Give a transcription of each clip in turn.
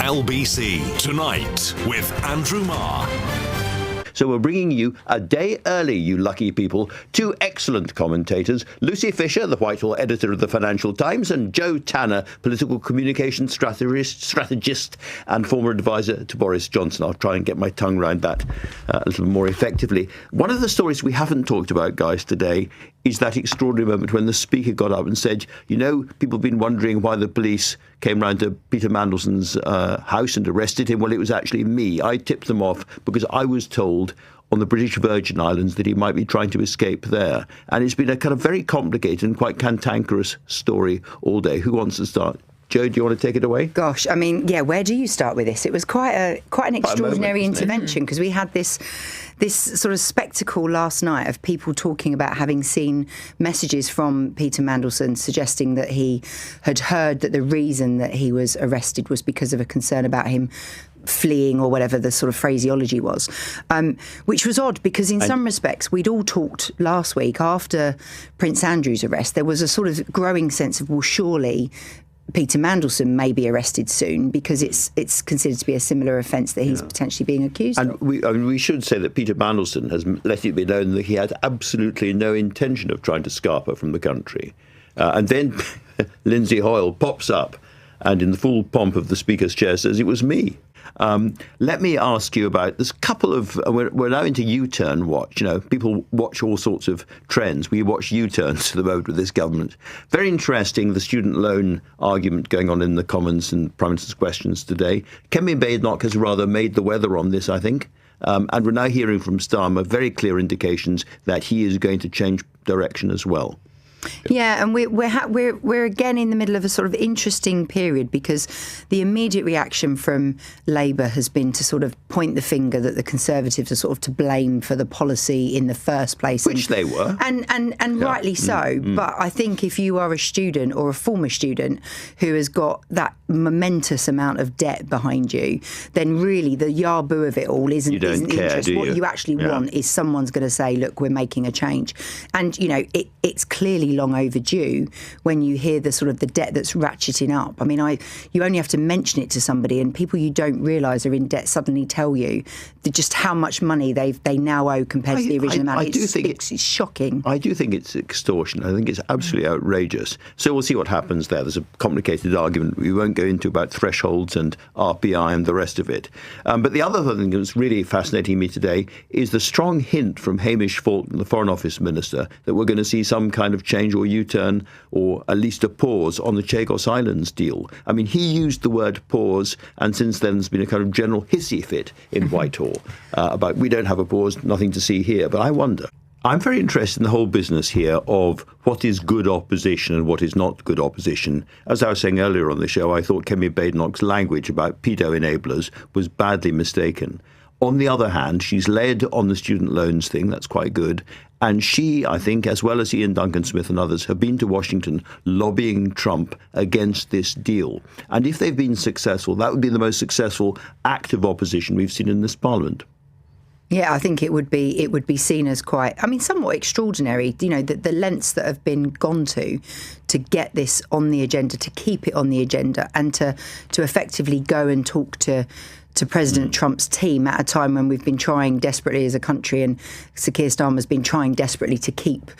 LBC Tonight with Andrew Marr. So we're bringing you a day early, you lucky people, two excellent commentators, Lucy Fisher, the Whitehall editor of the Financial Times, and Joe Tanner, political communications strategist and former advisor to Boris Johnson. I'll try and get my tongue around that a little more effectively. One of the stories we haven't talked about, guys, today is that extraordinary moment when the Speaker got up and said, you know, people have been wondering why the police came round to Peter Mandelson's house and arrested him. Well, it was actually me. I tipped them off because I was told on the British Virgin Islands that he might be trying to escape there. And it's been a kind of very complicated and quite cantankerous story all day. Who wants to start? Joe, do you want to take it away? Gosh, I mean, yeah, where do you start with this? It was quite an extraordinary intervention, because we had this sort of spectacle last night of people talking about having seen messages from Peter Mandelson suggesting that he had heard that the reason that he was arrested was because of a concern about him fleeing, or whatever the sort of phraseology was, which was odd because in some respects we'd all talked last week after Prince Andrew's arrest. There was a sort of growing sense of, well, surely Peter Mandelson may be arrested soon because it's considered to be a similar offence that he's potentially being accused of. And we should say that Peter Mandelson has let it be known that he had absolutely no intention of trying to scarper from the country. And then Lindsay Hoyle pops up and in the full pomp of the Speaker's chair says, it was me. Let me ask you about this couple of, we're now into U-turn watch. You know, people watch all sorts of trends. We watch U-turns to the moment with this government. Very interesting, the student loan argument going on in the Commons and Prime Minister's questions today. Kemi Badenoch has rather made the weather on this, I think. And we're now hearing from Starmer very clear indications that he is going to change direction as well. Yeah, and we're again in the middle of a sort of interesting period, because the immediate reaction from Labour has been to sort of point the finger that the Conservatives are sort of to blame for the policy in the first place, which they were, and rightly so. But I think if you are a student or a former student who has got that momentous amount of debt behind you, then really the yaboo of it all isn't interest. What you actually want is someone's going to say, look, we're making a change, and you know it's clearly long overdue when you hear the sort of the debt that's ratcheting up. I mean, you only have to mention it to somebody, and people you don't realise are in debt suddenly tell you just how much money they now owe compared to the original amount. It's shocking. I do think it's extortion. I think it's absolutely outrageous. So we'll see what happens there. There's a complicated argument we won't go into about thresholds and RPI and the rest of it. But the other thing that's really fascinating me today is the strong hint from Hamish Fulton, the Foreign Office Minister, that we're going to see some kind of change or U-turn, or at least a pause on the Chagos Islands deal. I mean, he used the word pause, and since then there's been a kind of general hissy fit in Whitehall about we don't have a pause, nothing to see here. But I wonder, I'm very interested in the whole business here of what is good opposition and what is not good opposition. As I was saying earlier on the show, I thought Kemi Badenoch's language about pedo enablers was badly mistaken. On the other hand, she's led on the student loans thing. That's quite good. And she, I think, as well as Ian Duncan Smith and others, have been to Washington lobbying Trump against this deal. And if they've been successful, that would be the most successful act of opposition we've seen in this Parliament. Yeah, I think it would be seen as quite, I mean, somewhat extraordinary, you know, the lengths that have been gone to get this on the agenda, to keep it on the agenda, and to effectively go and talk to President Trump's team at a time when we've been trying desperately as a country, and Sir Keir Starmer's been trying desperately to keep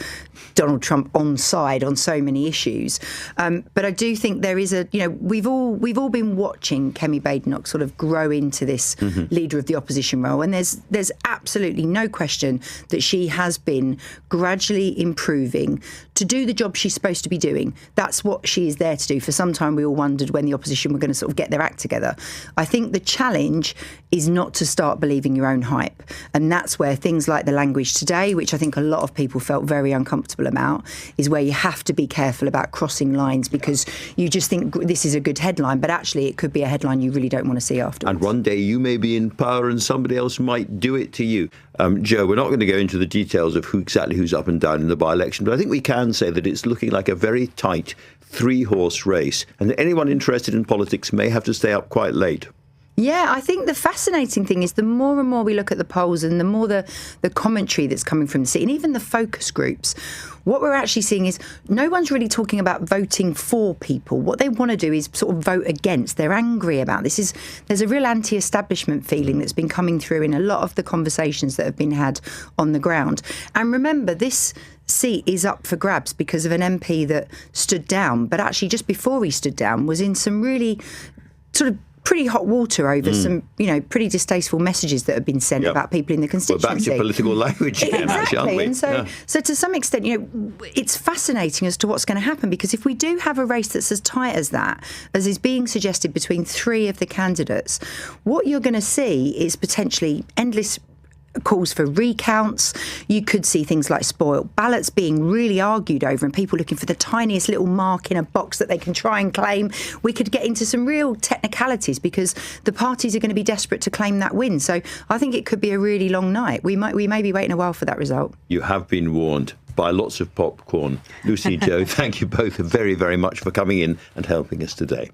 Donald Trump on side on so many issues. But I do think there is we've all been watching Kemi Badenoch sort of grow into this leader of the opposition role, and there's absolutely no question that she has been gradually improving to do the job she's supposed to be doing. That's what she is there to do. For some time we all wondered when the opposition were going to sort of get their act together. I think the challenge is not to start believing your own hype, and that's where things like the language today, which I think a lot of people felt very uncomfortable about, is where you have to be careful about crossing lines, because you just think this is a good headline, but actually it could be a headline you really don't want to see afterwards. And one day you may be in power and somebody else might do it to you. Joe, we're not going to go into the details of who's up and down in the by-election, but I think we can say that it's looking like a very tight three-horse race, and anyone interested in politics may have to stay up quite late. Yeah, I think the fascinating thing is the more and more we look at the polls and the more the commentary that's coming from the seat and even the focus groups, what we're actually seeing is no one's really talking about voting for people. What they want to do is sort of vote against. They're angry about this. There's a real anti-establishment feeling that's been coming through in a lot of the conversations that have been had on the ground. And remember, this seat is up for grabs because of an MP that stood down, but actually just before he stood down was in some really sort of pretty hot water over some, pretty distasteful messages that have been sent about people in the constituency. We're back to political language again, exactly. aren't we? And so to some extent, it's fascinating as to what's going to happen, because if we do have a race that's as tight as that, as is being suggested between three of the candidates, what you're going to see is potentially endless calls for recounts. You could see things like spoiled ballots being really argued over and people looking for the tiniest little mark in a box that they can try and claim. We could get into some real technicalities because the parties are going to be desperate to claim that win. So I think it could be a really long night. We may be waiting a while for that result. You have been warned. Buy lots of popcorn. Lucy, Joe, thank you both very, very much for coming in and helping us today.